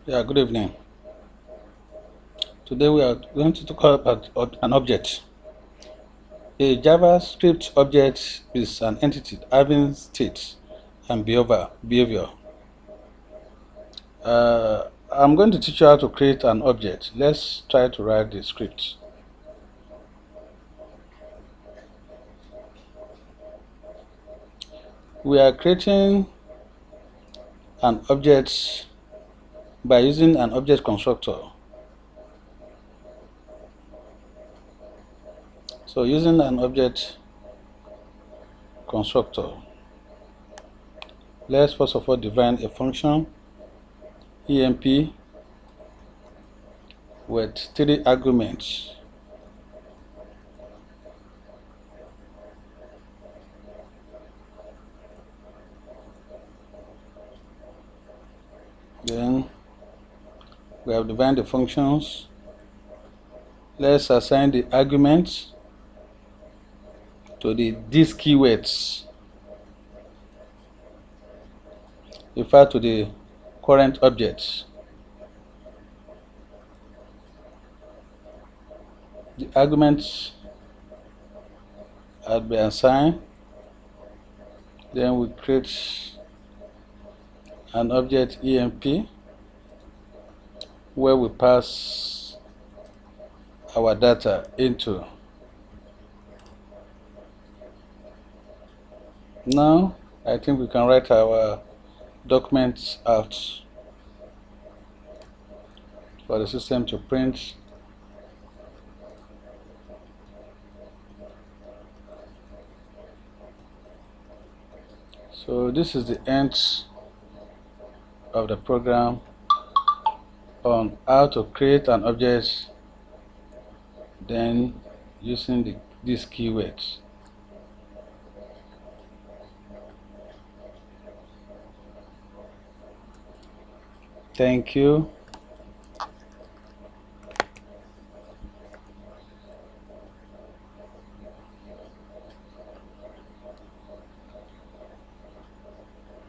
Yeah, good evening. Today we are going to talk about an object. A JavaScript object is an entity having state and behavior. I'm going to teach you how to create an object. Let's try to write the script. We are creating an object by using an object constructor. So using an object constructor, let's first of all define a function emp with 3 arguments. Then we have defined the functions. Let's assign the arguments to these keywords. Refer to the current objects. The arguments have been assigned. Then we create an object emp where we pass our data into. Now I think we can write our documents out for the system to print. So this is the end of the program on how to create an object, then using these keywords. Thank you.